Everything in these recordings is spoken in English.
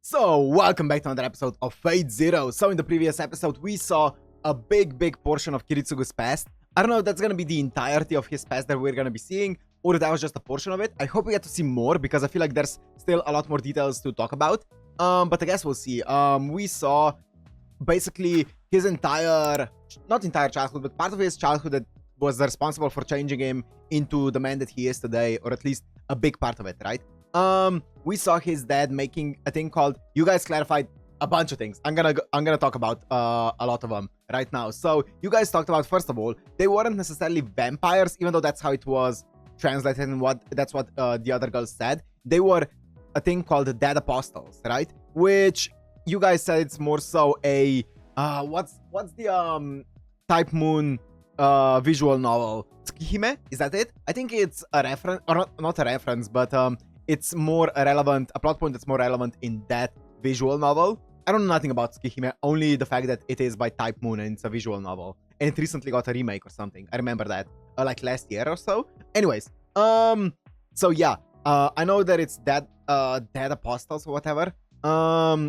So, welcome back to another episode of Fate Zero. So, in the previous episode, we saw a big portion of Kiritsugu's past. I don't know if that's gonna be the entirety of his past that we're gonna be seeing, or if that was just a portion of it. I hope we get to see more, because I feel like there's still a lot more details to talk about. But I guess we'll see. We saw basically his not entire childhood, but part of his childhood that was responsible for changing him into the man that he is today, or at least a big part of it, right? We saw his dad making a thing called, you guys clarified a bunch of things. I'm gonna talk about a lot of them right now. So you guys talked about, first of all, they weren't necessarily vampires, even though that's how it was translated and that's what the other girls said. They were a thing called the Dead Apostles, right? Which you guys said it's more so a what's the Type Moon visual novel? Tsukihime? Is that it? I think it's a reference, or not a reference, but it's more relevant, a plot point that's more relevant in that visual novel. I don't know nothing about Tsukihime, only the fact that it is by Type Moon and it's a visual novel. And it recently got a remake or something. I remember that, like last year or so. Anyways, so yeah, I know that it's Dead Apostles or whatever,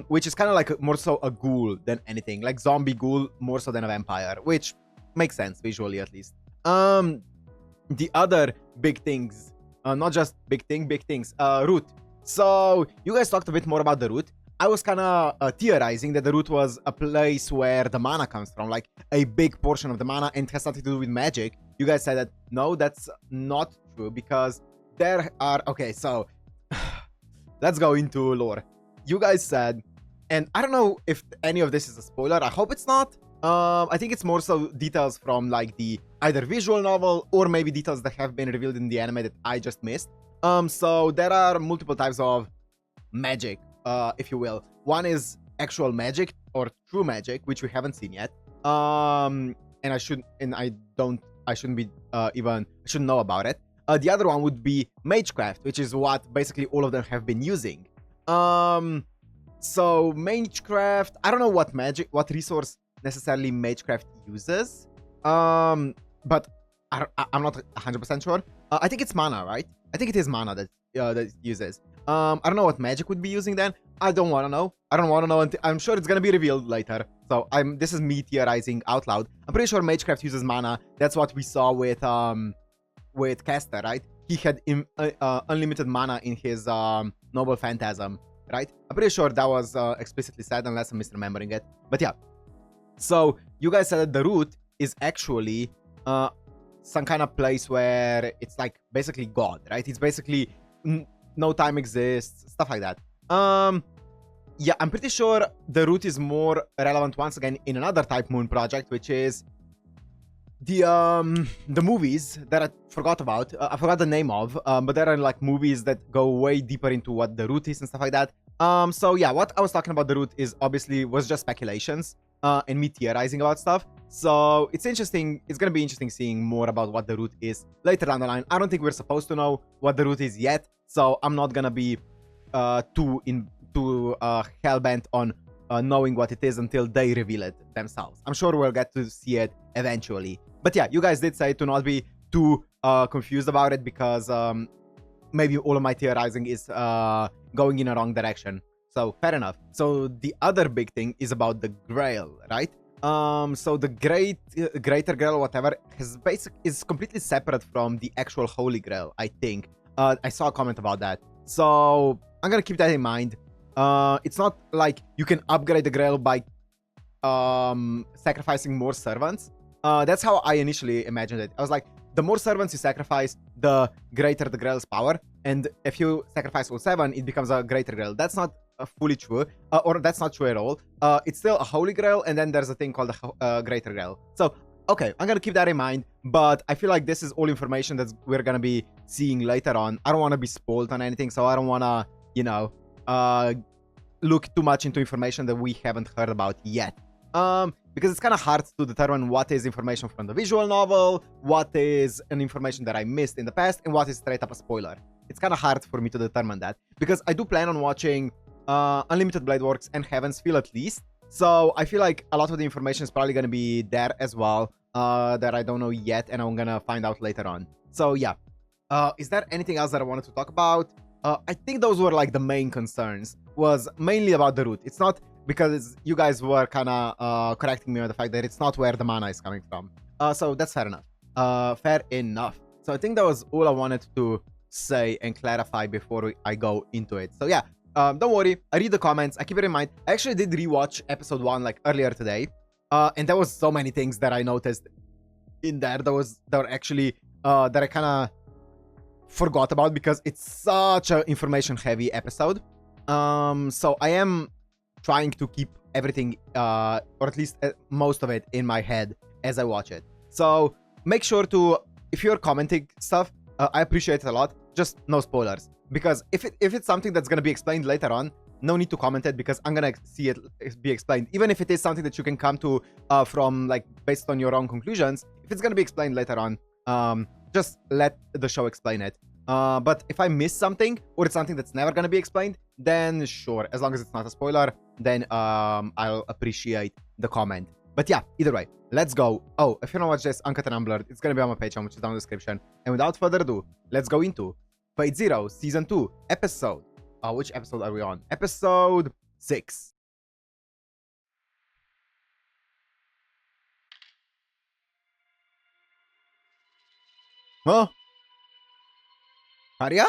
which is kind of like more so a ghoul than anything, like zombie ghoul more so than a vampire, which makes sense visually at least. The other big things, not just big things, root. So you guys talked a bit more about the root. I was kind of theorizing that the root was a place where the mana comes from, like a big portion of the mana, and it has something to do with magic. You guys said that no, that's not true, because there are, okay, so let's go into lore. You guys said, and I don't know if any of this is a spoiler, I hope it's not. I think it's more so details from like the either visual novel or maybe details that have been revealed in the anime that I just missed. So there are multiple types of magic, if you will. One is actual magic or true magic, which we haven't seen yet. And I shouldn't know about it. The other one would be magecraft, which is what basically all of them have been using. So magecraft, I don't know what resource necessarily magecraft uses, but I'm not 100% sure. I think it's mana, right? I think it is mana that it uses. I don't know what magic would be using then. I don't want to know. I don't want to know until, I'm sure it's gonna be revealed later. So this is me theorizing out loud. I'm pretty sure magecraft uses mana. That's what we saw with Caster, right? He had unlimited mana in his noble phantasm, right? I'm pretty sure that was explicitly said, unless I'm misremembering it. But yeah. So you guys said that the root is actually some kind of place where it's like basically God, right? It's basically no time exists, stuff like that. Yeah, I'm pretty sure the root is more relevant once again in another Type Moon project, which is the movies that I forgot about. I forgot the name of, but there are like movies that go way deeper into what the root is and stuff like that. So yeah, what I was talking about the root is obviously was just speculations and me theorizing about stuff. So it's interesting. It's gonna be interesting seeing more about what the root is later down the line. I don't think we're supposed to know what the root is yet, so I'm not gonna be too hell-bent on knowing what it is until they reveal it themselves. I'm sure we'll get to see it eventually. But yeah, you guys did say to not be too confused about it, because maybe all of my theorizing is going in a wrong direction. So fair enough. So the other big thing is about the Grail, right? So the Greater Grail, whatever, is completely separate from the actual Holy Grail, I think. I saw a comment about that. So I'm gonna keep that in mind. It's not like you can upgrade the Grail by sacrificing more servants. That's how I initially imagined it. I was like, the more servants you sacrifice, the greater the Grail's power. And if you sacrifice all 7, it becomes a Greater Grail. That's not fully true, or that's not true at all. It's still a Holy Grail, and then there's a thing called a Greater Grail. So, okay, I'm gonna keep that in mind, but I feel like this is all information that we're gonna be seeing later on. I don't want to be spoiled on anything, so I don't want to, you know, look too much into information that we haven't heard about yet. Because it's kind of hard to determine what is information from the visual novel, what is an information that I missed in the past, and what is straight up a spoiler. It's kind of hard for me to determine that, because I do plan on watching Unlimited Blade Works and Heaven's Feel at least. So I feel like a lot of the information is probably going to be there as well, that I don't know yet, and I'm going to find out later on. So yeah. Is there anything else that I wanted to talk about? I think those were like the main concerns. Was mainly about the route. It's not because you guys were kind of correcting me on the fact that it's not where the mana is coming from. So that's fair enough. Fair enough. So I think that was all I wanted to say and clarify before I go into it. So yeah, don't worry. I read the comments. I keep it in mind. I actually did rewatch episode 1 like earlier today. And there was so many things that I noticed in there that were actually that I kind of forgot about because it's such an information heavy episode. So I am trying to keep everything or at least most of it in my head as I watch it. So make sure to, if you're commenting stuff, I appreciate it a lot. Just no spoilers, because if it's something that's going to be explained later on, no need to comment it because I'm gonna see it be explained. Even if it is something that you can come to from like based on your own conclusions, if it's gonna be explained later on, just let the show explain it. But if I miss something or it's something that's never gonna be explained, then sure, as long as it's not a spoiler, then I'll appreciate the comment. But yeah, either way, let's go. Oh, if you don't watch this uncut and unblurred, it's gonna be on my Patreon, which is down in the description. And without further ado, let's go into Fate Zero Season 2 episode. Which episode are we on? Episode 6. Huh? Arya?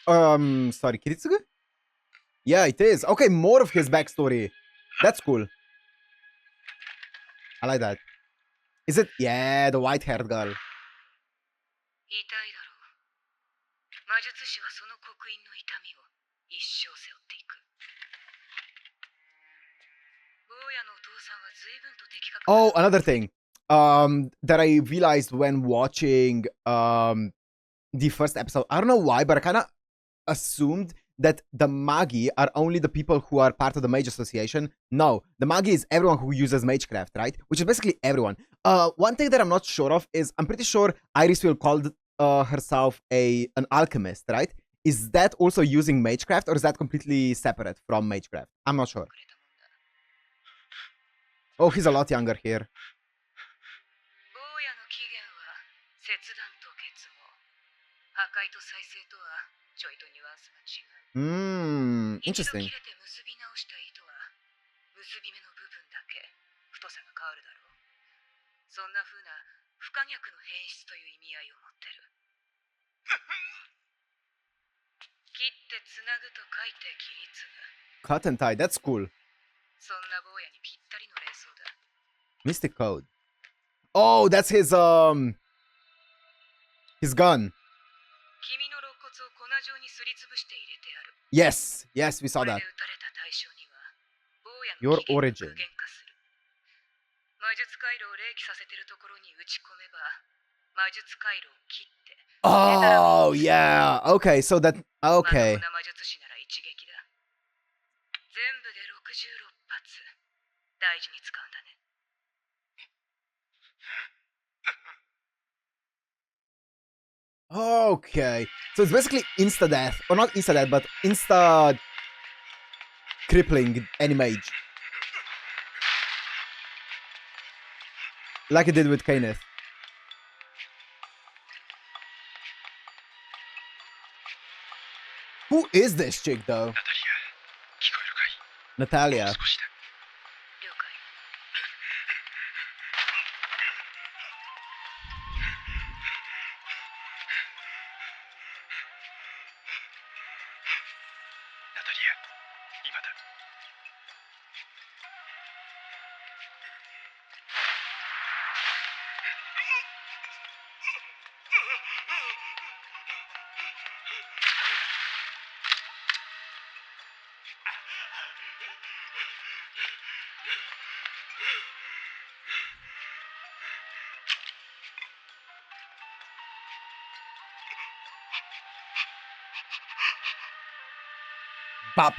Sorry, Kiritsugu? Yeah, it is. Okay, more of his backstory. That's cool. I like that. Is it? Yeah, the white-haired girl. Oh, another thing that I realized when watching the first episode. I don't know why, but I kind of assumed that the Magi are only the people who are part of the Mage Association. No, the Magi is everyone who uses Magecraft, right? Which is basically everyone. One thing that I'm not sure of is I'm pretty sure Iris will call herself an alchemist, right? Is that also using Magecraft, or is that completely separate from Magecraft? I'm not sure. Oh, he's a lot younger here. Interesting. Cut and tie, that's cool. Mystic Code. Oh, that's his gun. Yes, yes, we saw that. Your origin. Oh, yeah. Okay, so that... Okay. Okay. So it's basically insta-death. Or not insta-death, but insta-crippling any mage. Like it did with Kenneth. Who is this chick, though? Natalia. Bop.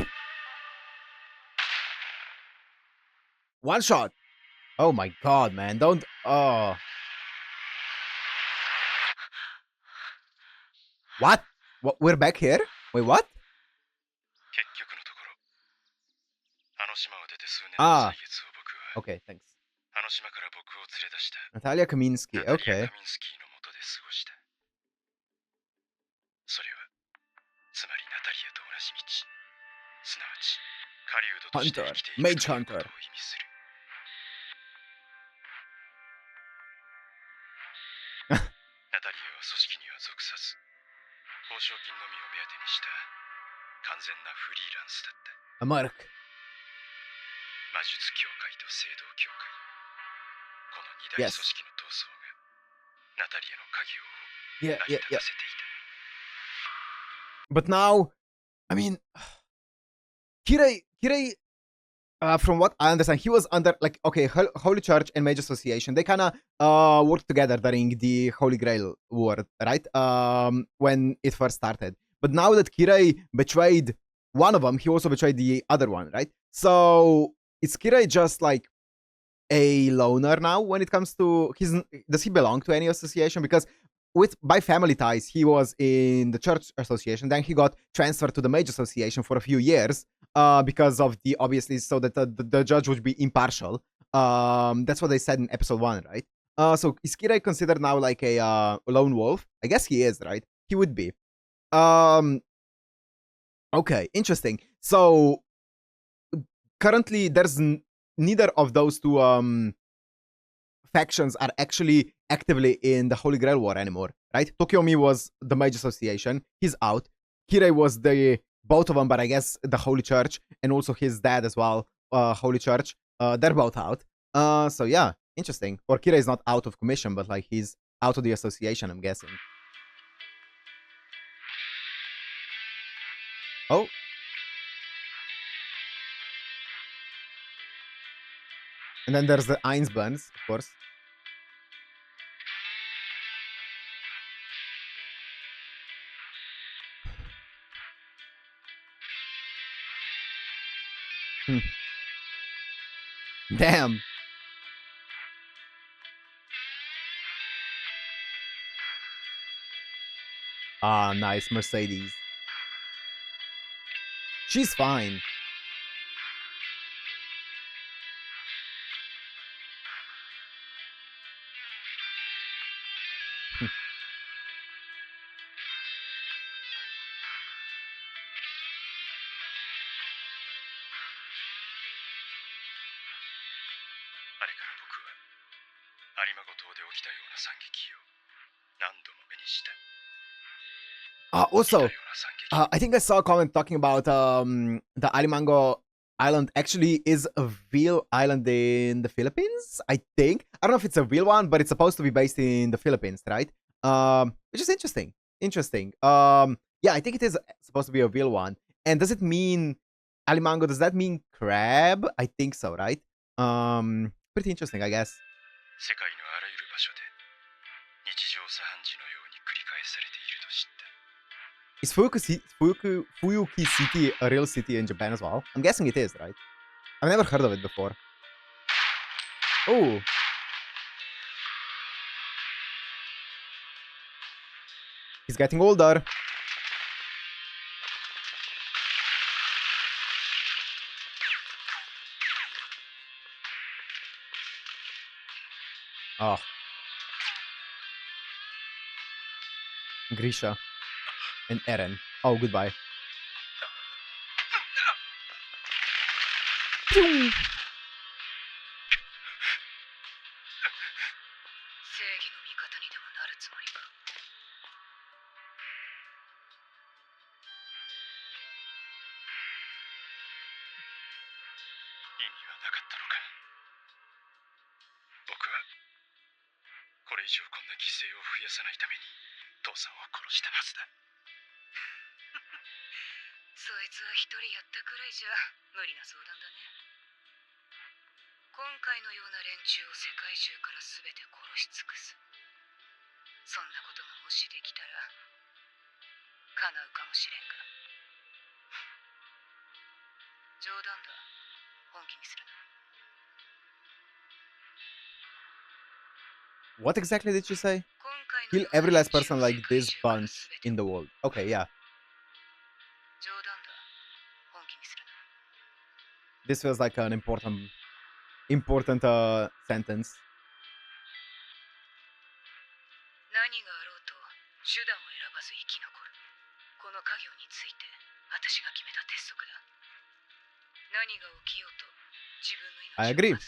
One shot. Oh my god, man. Don't... Oh. What? We're back here? Wait, what? Ah. Okay, thanks. Natalia Kaminsky. Okay. Hunter, Mage Hunter. ナタリアは組織には属さず、報奨金のみを目当てにした完全なフリーランスだった。A mark. 魔術協会と聖堂協会、この二大組織の闘争がナタリアの鍵を成り立たせていた。But now, I mean, Kirei, from what I understand, he was under, like, okay, Holy Church and Mage Association, they kind of worked together during the Holy Grail War, right? When it first started. But now that Kirei betrayed one of them, he also betrayed the other one, right? So is Kirei just like a loner now when it comes to his? Does he belong to any association? Because by family ties, he was in the church association. Then he got transferred to the Mage Association for a few years because of the, obviously, so that the judge would be impartial. That's what they said in episode 1, right? So is Kirei considered now like a lone wolf? I guess he is, right? He would be. Okay, interesting. So currently, there's neither of those two factions are actually actively in the Holy Grail War anymore, right? Tokyomi was the Mage Association. He's out. Kirei was both of them, but I guess the Holy Church and also his dad as well, Holy Church. They're both out. So yeah, interesting. Or Kirei is not out of commission, but like he's out of the association, I'm guessing. Oh. And then there's the Einsburns, of course. Damn. Ah, nice. Mercedes. She's fine. Also, I think I saw a comment talking about the Alimango Island actually is a real island in the Philippines, I think. I don't know if it's a real one, but it's supposed to be based in the Philippines, right? Which is interesting. Yeah, I think it is supposed to be a real one. And does it mean Alimango? Does that mean crab? I think so, right? Pretty interesting, I guess. Is Fuyuki City a real city in Japan as well? I'm guessing it is, right? I've never heard of it before. Oh. He's getting older. Oh. Grisha. And Eren. Oh, goodbye. What exactly did you say? Kill every last person like this bunch in the world. Okay, yeah. This feels like an important sentence. I agree. 他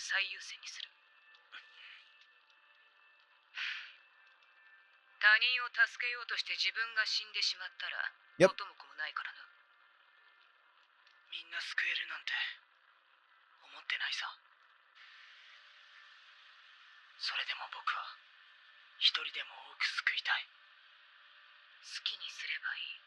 人を助けようとして自分が死んでしまったら、元も子もないからな。みんな救えるなんて思ってないさ。それでも僕は一人でも多く救いたい。好きにすればいい。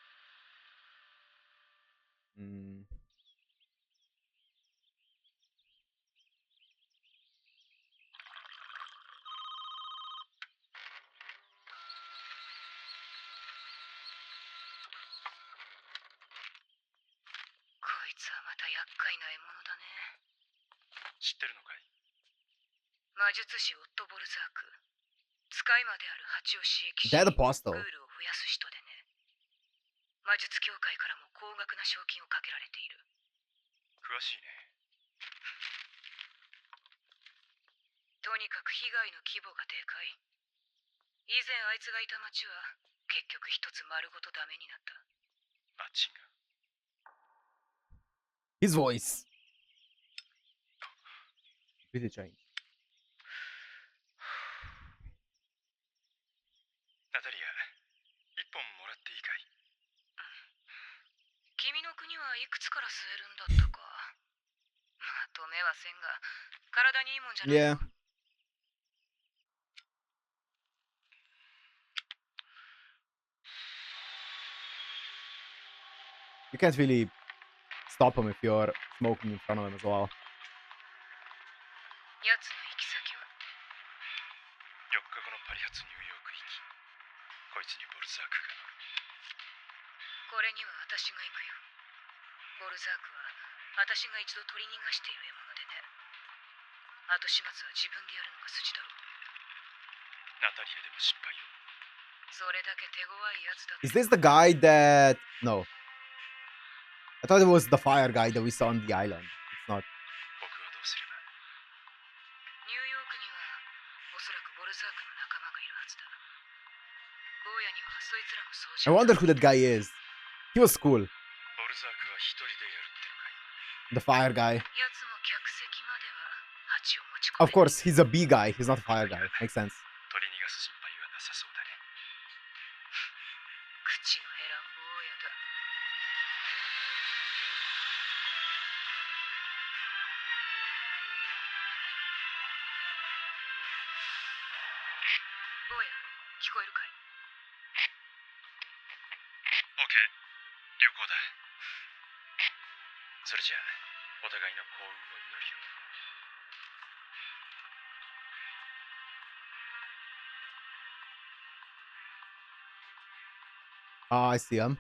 こいつはまた厄介な獲物だね。知ってるのかい？魔術師オット・ボルザーク。使い魔である蜂を刺激し、Dead Apostle. グールを増やす人でね。魔術協会からも高額な賞金をかけられている。詳しいね。とにかく被害の規模がでかい。以前あいつがいた町は結局一つ丸ごとダメになった。町が。His voice really changed. ナタリア、一本もらっていいかい？君の国はいくつから吸えるんだったか。まあ、止めはせんが、体にいいもんじゃない。Yeah. You can't really stop him if you're smoking in front of him as well. 奴の行き先は4日後のパリ発ニューヨーク行き。こいつにボルザークが乗る。これには私が行くよ。ボルザークは私が一度取り逃がしている獲物でね。後始末は自分でやるのが筋だろ。ナタリアでも失敗よ。それだけ手強いやつだ。 Is this the guy that... No. I thought it was the fire guy that we saw on the island. It's not. 僕はどうすれば？ニューヨークにはおそらくボルザークの仲間がいるはずだ。坊やにはそいつらの掃除。 I wonder who that guy is. He was cool. ボルザークは一人でやるってのかい？ The fire guy. やつも客席までは蜂を持ち込む。 Of course, he's a B guy. He's not a fire guy. Makes sense. 取り逃がす心配はなさそうだね。口の減らん坊やだ。坊や、聞こえるかい？ OK、旅行だ。それじゃあ、お互いの幸運を祈るよ。Ah, I see him.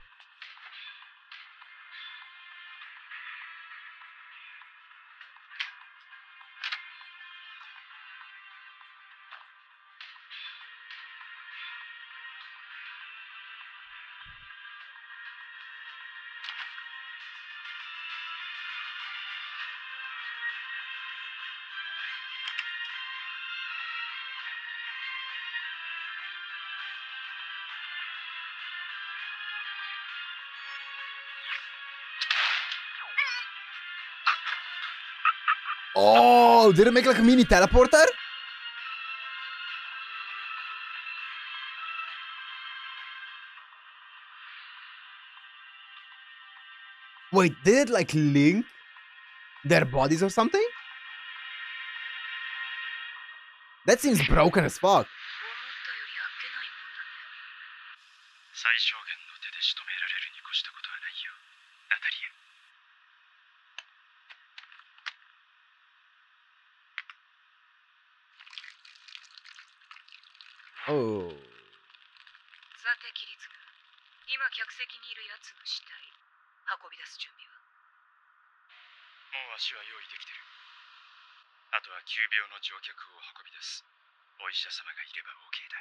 Oh, did it make like a mini teleporter? Wait, did it like link their bodies or something? That seems broken as fuck. 最小限の手で仕留められるに越したことはないよ、ナタリア。Oh. さて、キリツグ、今客席にいるやつの死体、運び出す準備は？もう足は用意できてる。あとは急病の乗客を運び出す。お医者様がいれば OK だ。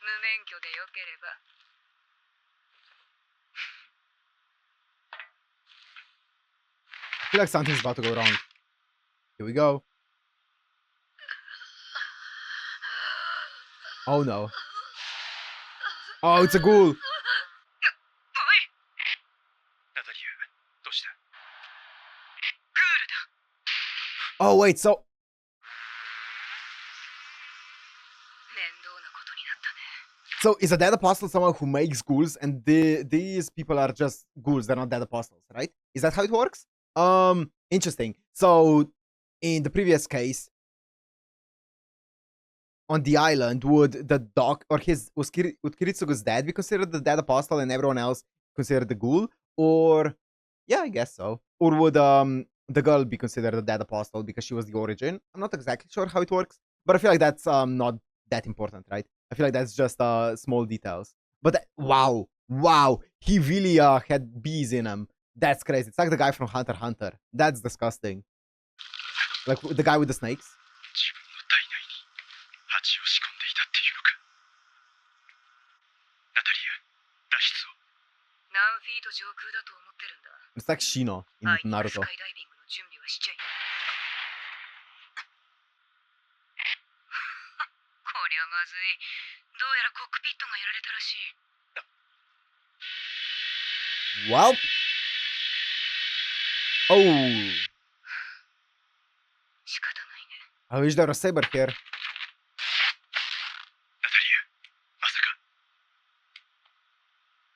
無免許でよければ。I feel like something's about to go wrong. Here we go. Oh no. Oh, it's a ghoul. ナタリア、どうした？ Oh, wait, so... 面倒なことになったね。 So is a dead apostle someone who makes ghouls, and these people are just ghouls, they're not dead apostles, right? Is that how it works? Interesting. So in the previous case, on the island, would the doc or would Kiritsugu's dad be considered the dead apostle and everyone else considered the ghoul? Or yeah, I guess so. Or would the girl be considered a dead apostle because she was the origin? I'm not exactly sure how it works, but I feel like that's not that important, right? I feel like that's just small details. But wow, he really had bees in him. That's crazy. It's like the guy from Hunter x Hunter. That's disgusting. Like the guy with the snakes. 自分の体内に蜂を仕込んでいたっていうのか。ナタリア、脱出を。何フィート上空だと思ってるんだ。 It's like Shino in あいにく Naruto. スカイダイビングの準備はしちゃいない。こりゃまずい。どうやらコックピットがやられたらしい。 Well. Oh. 仕方ないね。 I wish there was a saber here. ナタリア、まさか。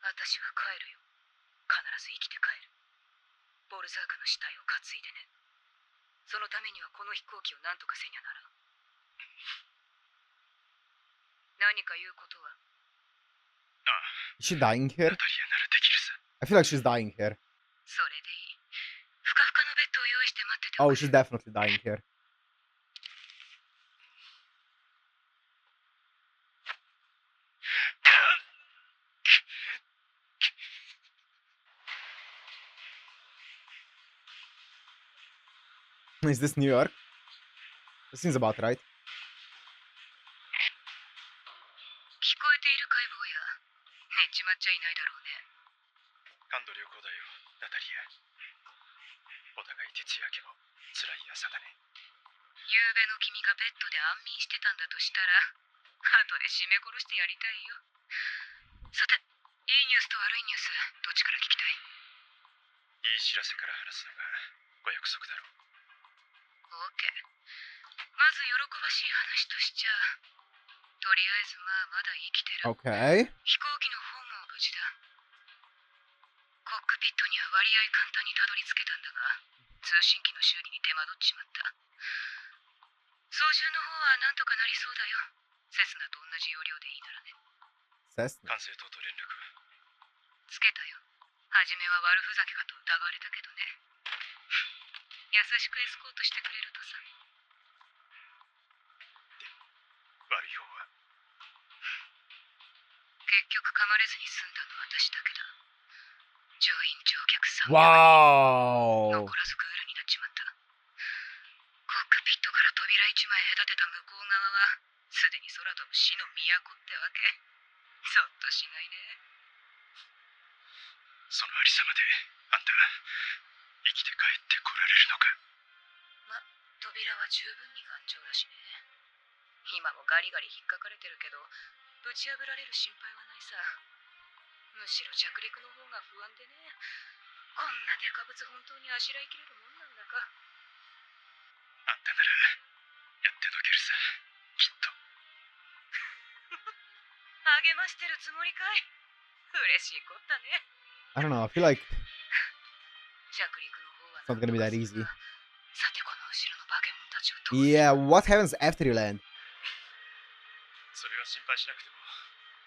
私は帰るよ。必ず生きて帰る。ボルザークの死体を担いでね。そのためにはこの飛行機を何とかせにゃならん。何か言うことは？ Is she dying here? ナタリアならできるさ。 I feel like she's dying here. それでいい。ふかふかのベッドを用意して待ってて。 Oh, she's definitely dying here. Is this New York? This seems about right. 聞こえているかい坊や。寝ちまっちゃいないだろうね。感度良好だよ、ナタリア。お互い徹夜明けも辛い朝だね。夕べの君がベッドで安眠してたんだとしたら、後で絞め殺してやりたいよ。さて、いいニュースと悪いニュース、どっちから聞きたい？いい知らせから話すのがご約束だろう。オーケー。まず喜ばしい話としちゃ、とりあえずまだ生きてる。 Okay. 飛行機の方も無事だ。コックピットには割合簡単にたどり着けたんだが、通信機の修理に手間取っちまった。操縦の方はなんとかなりそうだよ。セスナと同じ要領でいいならね。 Cessna. 管制塔と連絡は。つけたよ。初めは悪ふざけかと疑われたけどね。優しくエスコートしてくれるとさ。悪い方は。結局噛まれずに済んだのは私だけだ。乗員乗客300 Wow. 残らずグールになっちまった。コックピットから扉一枚隔てた向こう側はすでに空飛ぶ死の都ってわけ。ゾッとしないね。そのありさまであんた生きて帰ってこられるのか。ま、扉は十分に頑丈だしね。今もガリガリ引っかかれてるけど、ぶち破られる心配はないさ。むしろ着陸の方が不安でね。こんなデカブツ本当にあしらいきれるもんなんだか。あんたならやってのけるさ、きっと。励ましてるつもりかい。嬉しいこったね。 I don't know. I feel like 着陸の方は it's not gonna be that easy. さてこの後ろの化け物たちをどう Yeah, what happens after you land? それは心配しなくても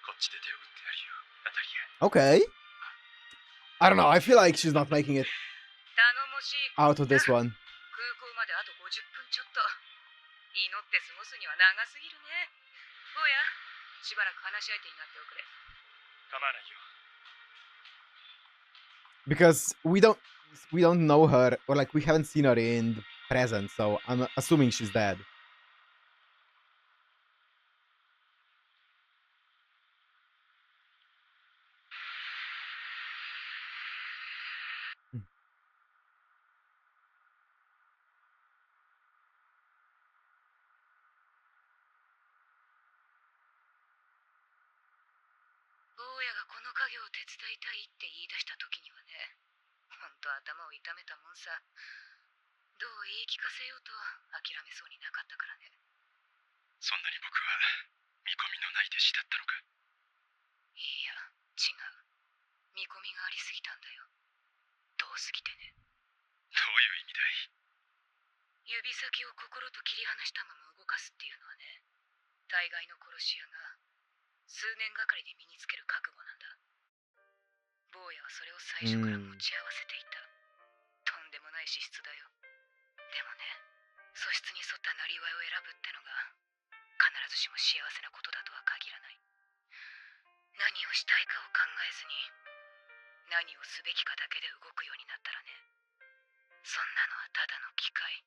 こっちで手を打ってやるよ、ナタリア。 Okay. I don't know. I feel like she's not making it 頼もしい。 out of this one. 空港まであと50分ちょっと。祈って過ごすには長すぎるね。坊や、しばらく話し相手になっておくれ。構わないよ。 Because we don't know her, or like we haven't seen her in present, so I'm assuming she's dead. Hmm. 坊やがこの家業を手伝いたいって言い出した時にはね、ほんと頭を痛めたもんさ。どどう言い聞かせようと諦めそうになかったからね。そんなに僕は見込みのない弟子だったのか。いや、違う。見込みがありすぎたんだよ。遠すぎてね。どういう意味だい？指先を心と切り離したまま動かすっていうのはね、大概の殺し屋が数年がかりで身につける覚悟なんだ。坊やはそれを最初から持ち合わせていた。とんでもない資質だよ。でもね、素質に沿ったなりわいを選ぶってのが必ずしも幸せなことだとは限らない。何をしたいかを考えずに何をすべきかだけで動くようになったらね、そんなのはただの機械、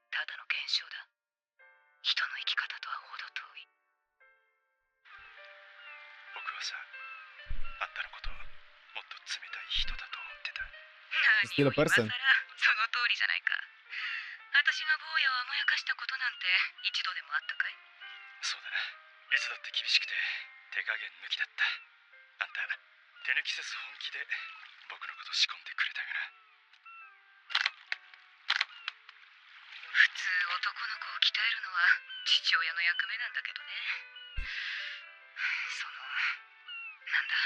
ただの現象だ。人の生き方とは程遠い。僕はさ、あんたのことをもっと冷たい人だと思ってた。何を今更、その通りじゃないか。私が坊やを甘やかしたことなんて一度でもあったかい？そうだな。いつだって厳しくて手加減抜きだった。あんた、手抜きせず本気で僕のこと仕込んでくれたよな。普通男の子を鍛えるのは父親の役目なんだけどね。なんだ。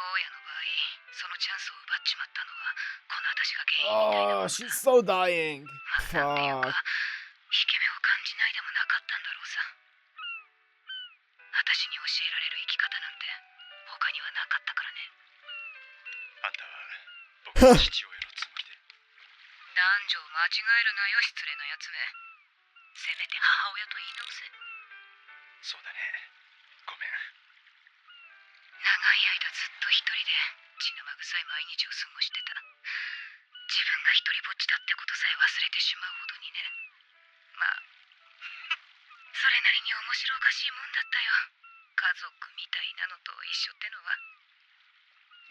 坊やの場合、そのチャンスを奪っちまったのはこの私が原因みたいなもんだ。she's so dying. なんていうか、引け目を感じないでもなかったんだろうさ。私に教えられる生き方なんて他にはなかったからね。あんたは僕の父親のつもりで。男女を間違えるなよ、失礼なやつめ。せめて母親と言い直せ。そうだね。ごめん。長い間ずっと一人で血生臭い毎日を過ごしてた。自分が一人ぼっちだってことさえ忘れてしまうほどにね。まあそれなりに面白おかしいもんだったよ。家族みたいなのと一緒ってのは。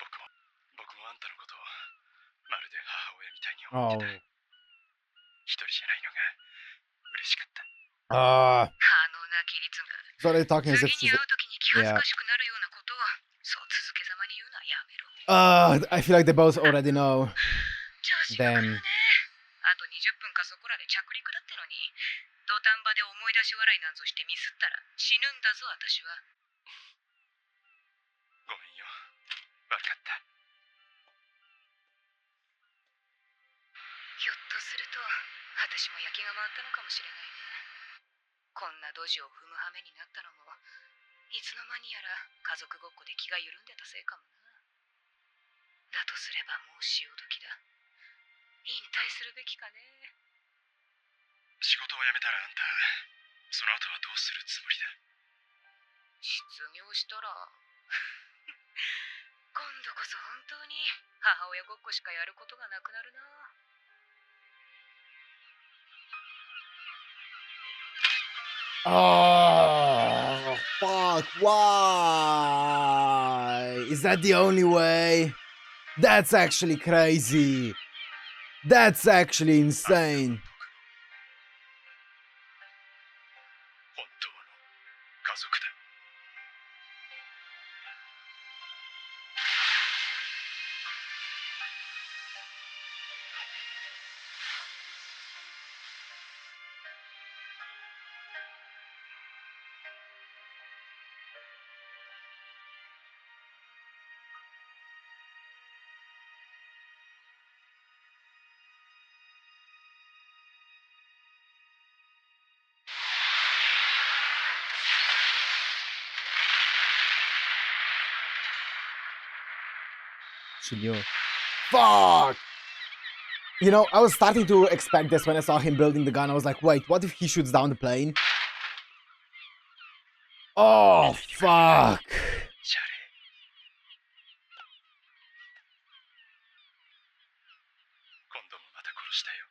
僕もあんたのことをまるで母親みたいに思ってた。一人じゃないのが嬉しかった。あのな、キリツグ。 Sorry, talking as if 次に she's. 会う時に気恥ずかしくなるようなことをそう続けざまに言うのはやめろ。I feel like they both already know. 調子が狂うね。あと20分かそこらで着陸だってのに、土壇場で思い出し笑いなんぞしてミスったら死ぬんだぞ、私は。ごめんよ。悪かった。ひょっとすると私も焼きが回ったのかもしれないね。こんなドジを踏む羽目になったのもいつの間にやら家族ごっこで気が緩んでたせいかもな。だとすればもう潮時だ。引退するべきかね。仕事を辞めたらあんた、その後はどうするつもりだ？失業したら今度こそ本当に母親ごっこしかやることがなくなるな。Oh, fuck. Why? Is that the only way? That's actually crazy. That's actually insane. 本当の家族だ。Fuck! You know, I was starting to expect this when I saw him building the gun. I was like, wait, what if he shoots down the plane? Oh, fuck! シャレ。今度もまた殺したよ。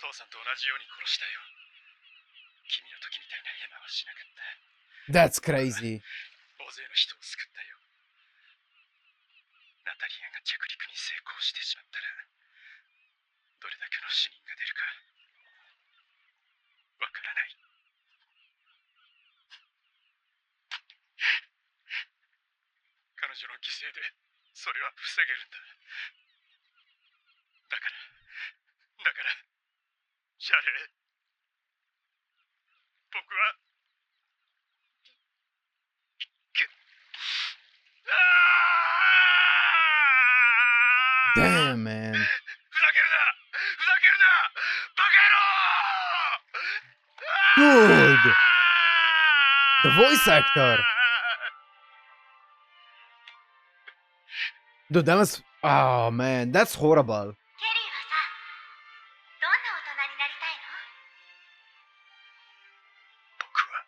父さんと同じように殺したよ。君の時みたいなヘマはしなかった。That's crazy. 大勢の人を救ったよ。ナタリアが着陸に成功してしまったら、どれだけの死人が出るかわからない。彼女の犠牲でそれは防げるんだ。Damn, man. ふざけるなふざけるなバカ野郎 Dude! The voice actor! Dude, that was... Oh, man. That's horrible. ケリーはさ、どんな大人になりたいの？僕は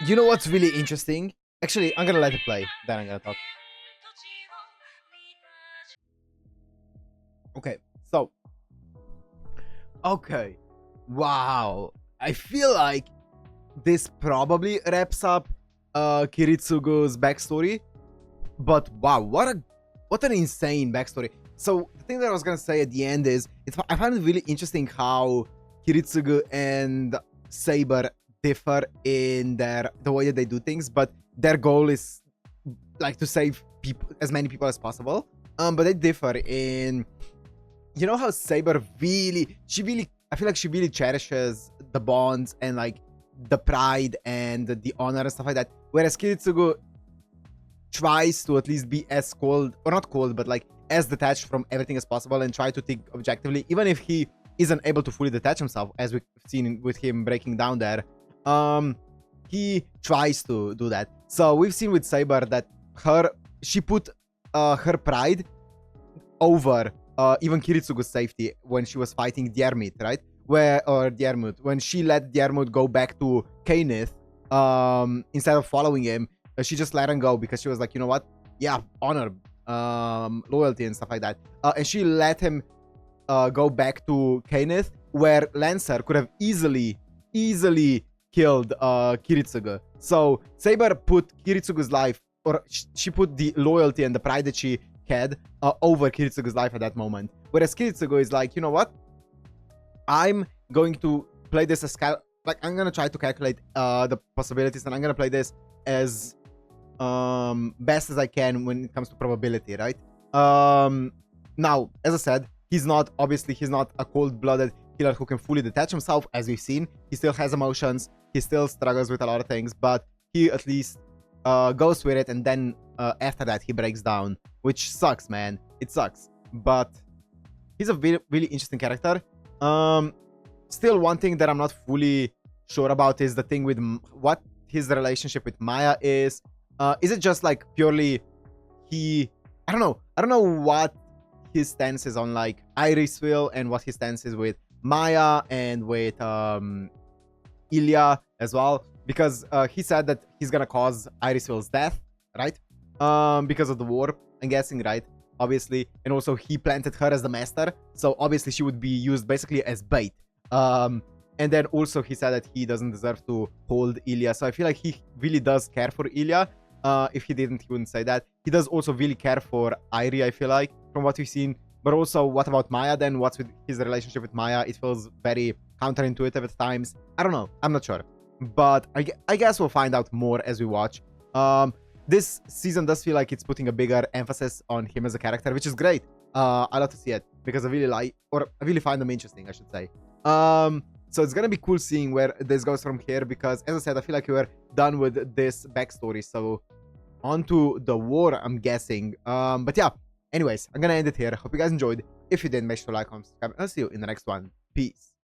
You know what's really interesting? Actually, I'm gonna let it play. Then I'm gonna talk. Okay, so... Okay. Wow. I feel like this probably wraps up Kiritsugu's backstory. But wow, what an insane backstory. So the thing that I was gonna say at the end is, I find it really interesting how Kiritsugu and Saber differ in the way that they do things, but their goal is like to save people, as many people as possible. But they differ in, you know how Saber really, I feel like she really cherishes the bonds and like the pride and the honor and stuff like that. Whereas Kiritsugu tries to at least be as cold, or not cold, but like as detached from everything as possible and try to think objectively, even if he isn't able to fully detach himself, as we've seen with him breaking down there. He tries to do that. So we've seen with Saber that she put her pride over even Kiritsugu's safety when she was fighting Diarmid, right? Diarmid, when she let Diarmid go back to Cainith, instead of following him, she just let him go because she was like, you know what? Yeah, honor, loyalty and stuff like that. And she let him go back to Cainith, where Lancer could have easily killed Kiritsugu. So Saber put Kiritsugu's life, or she put the loyalty and the pride that she had over Kiritsugu's life at that moment. Whereas Kiritsugu is like, you know what? I'm going to play this as I'm gonna try to calculate the possibilities, and I'm gonna play this as best as I can when it comes to probability, right? Now, as I said, he's not a cold-blooded killer who can fully detach himself, as we've seen. He still has emotions, he still struggles with a lot of things, but he at least goes with it, and then after that he breaks down, which sucks, man. It sucks, but he's a really, really interesting character. Still, one thing that I'm not fully sure about is the thing with what his relationship with Maya is. Is it just like purely I don't know what his stance is on like Irisville and what his stance is with Maya and with Ilya as well, because he said that he's gonna cause Irisville's death, right? Because of the war, I'm guessing, right? Obviously, and also he planted her as the master, so obviously she would be used basically as bait. And then also he said that he doesn't deserve to hold Ilya, so I feel like he really does care for Ilya. If he didn't, he wouldn't say that. He does also really care for Irie, I feel like, from what we've seen. But also, what about Maya then? What's with his relationship with Maya? It feels very counterintuitive at times. I don't know. I'm not sure. But I guess we'll find out more as we watch. This season does feel like it's putting a bigger emphasis on him as a character, which is great. I love to see it because I really find him interesting, I should say. So it's gonna be cool seeing where this goes from here, because as I said, I feel like we were done with this backstory. So on to the war, I'm guessing. But yeah, anyways, I'm gonna end it here. Hope you guys enjoyed. If you did, make sure to like, comment, subscribe, and I'll see you in the next one. Peace.